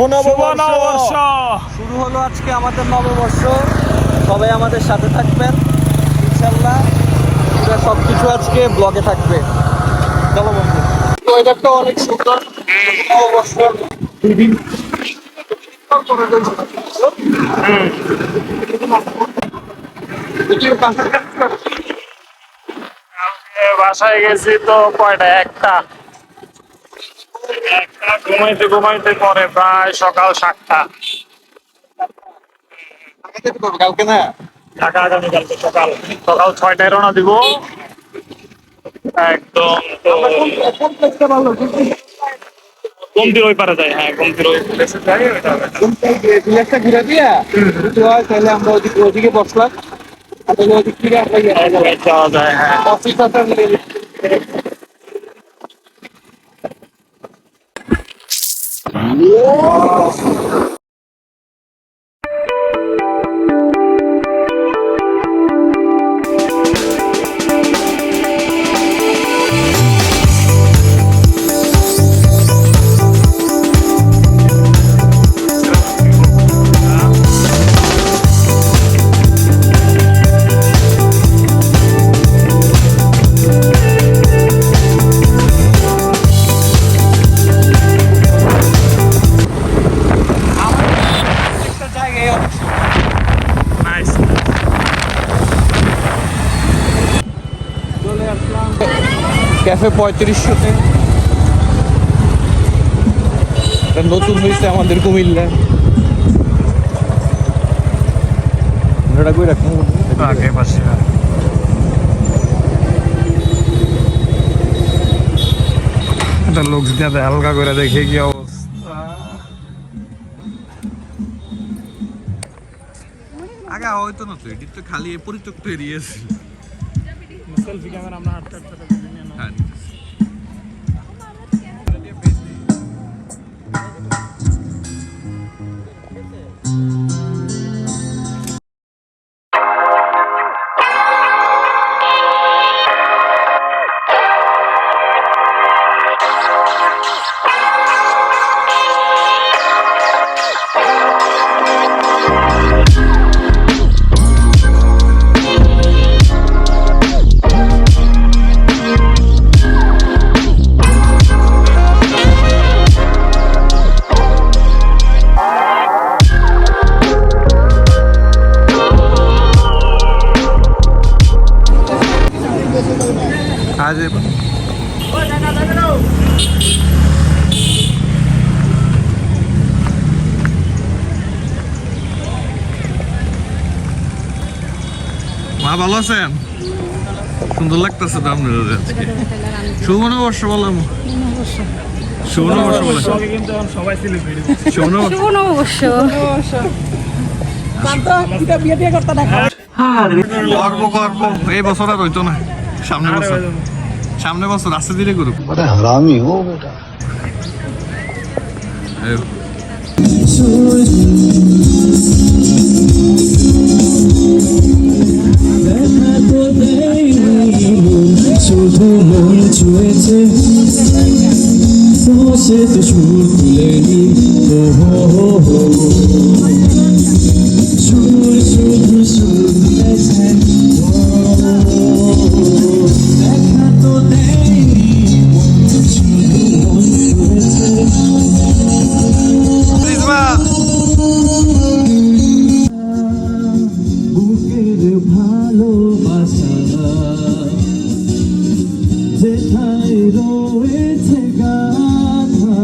নববর্ষ শুরু হলো আজকে আমাদের নববর্ষ। সবাই আমাদের সাথে থাকবেন ইনশাআল্লাহ। পুরো সবকিছু আজকে ব্লগে থাকবে। চলো বন্ধু, ওয়েদারটা অনেক সুন্দর। নববর্ষ বাসায় গেছি তো কয়টা একটা ঘুমাইতে ঘুমাইতে পরে প্রায় সকাল 7টা। কালকে না ঢাকা আগামীকালকে সকাল 6টায় রওনা দিব একদম। তো কমতির ওই পারে যাই, হ্যাঁ কমতির ওই প্লেসে যাই। রিল্যাক্সটা ঘুরে দিয়া তাহলে আমরা ওদিকে বসলাম। ওদিক থেকে যাওয়া যায়, হ্যাঁ। অফিস আছে। ক্যাফে 3500-তে এটা নতুন হয়েছে আমাদের কুমিল্লা। এটা কই রাখবো আগে পাশে এটা লোক দিয়ে হালকা করে দেখে কি অবস্থা। আগে হয়তো না, তো এটি তো খালি পরিত্যক্ত এরিয়া আছে। সেলফি ক্যামেরা আমরা হাঁটতে হ্যাঁ আজ মা ভালো আছেন? সুন্দর লাগতেছে তো আপনার আজকে। শুভ নববর্ষ বললাম, শুভ নববর্ষ বলে কিন্তু সবাই সেলিব্রেট শুভ নববর্ষ। শুভ নববর্ষ। করবো করবো, এই বছর আর হইতো না, সামনে বছর আস্তে ধীরে করুক। हरामी हो बेटा। শুধু মন ছুঁয়েছে বসে তো সুর তুলেনি। সুর শুধু সুর তুলেছে, দেখা তো দেয়নি শুধু মন ছুঁয়েছে। বুকের ভালোবাসা যেথায় রয়েছে গাথা,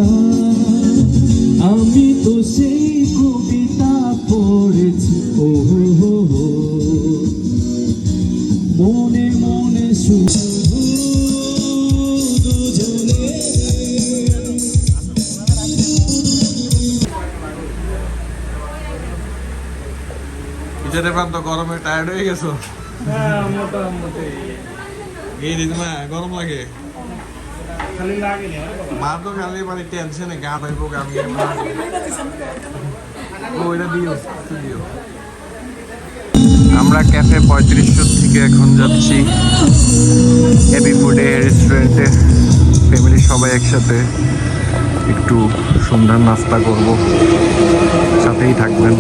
আমি তো সেই কবিতা পড়েছি। ও মনে মনে শুধু দুজনে। ইজারে প্রান্ত গরমে টায়ার্ড হয়ে গেছো? হ্যাঁ মোটামুটি এই রিজমা গরম লাগে? খালি লাগেনি মা তো খালি মানে টেনশনে গা পাইব আমি। ওইটা দিও দিও। আমরা ক্যাফে 3500 থেকে এখন যাচ্ছি হেভি ফুডে রেস্টুরেন্টে, ফ্যামিলি সবাই একসাথে। একটু সন্ধ্যার নাস্তা করব, সাথেই থাকবেন।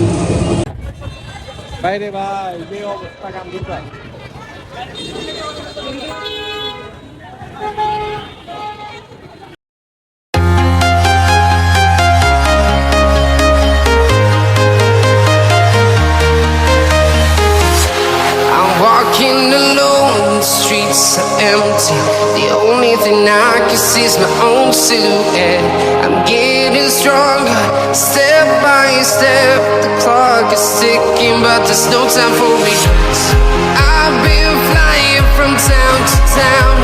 বাইরে ভাই যে অবস্থা গান্ধীটা। I'm walking alone, the streets are empty. The only thing I can see is my own silhouette. I'm getting stronger, step by step. The clock is ticking, but there's no time for me. I've been flying from town to town,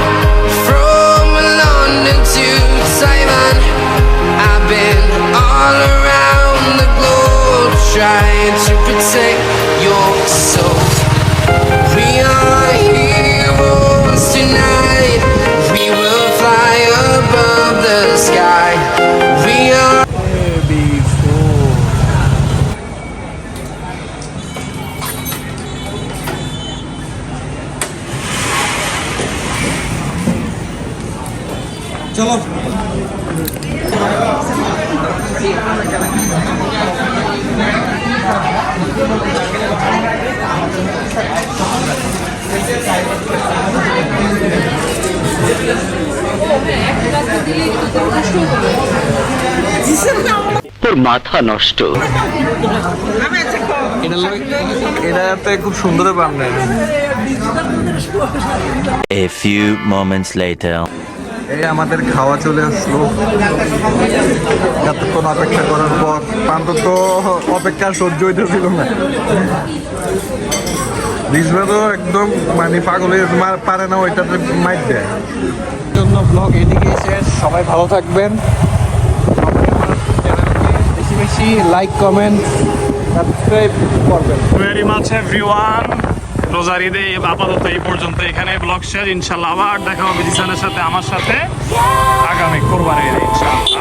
from London to Taiwan. I've been all around the globe, trying to protect your soul. We are heroes tonight. We will fly above the sky. We are. চলো তোর মাথা নষ্ট। এটাতে খুব সুন্দর বানায়। A few moments later. এই আমাদের খাওয়া চলে আসলো, এতক্ষণ অপেক্ষা করার পর পান্ত তো অপেক্ষা সহ্য হইতেছিল না। রিজভা তো একদম মানে পাগল হয়ে পারে না, ওইটাতে মাইট দেয়। জন্য ব্লগ এদিকে শেষ। সবাই ভালো থাকবেন, বেশি বেশি লাইক কমেন্ট সাবস্ক্রাইব করবেন। Very much everyone. রোজার ঈদে আপাতত এই পর্যন্ত এখানে ব্লগ শেষ। ইনশাল্লাহ আবার দেখা হবে জিসানের সাথে, আমার সাথে আগামী কোরবানির ঈদে ইনশাল্লাহ।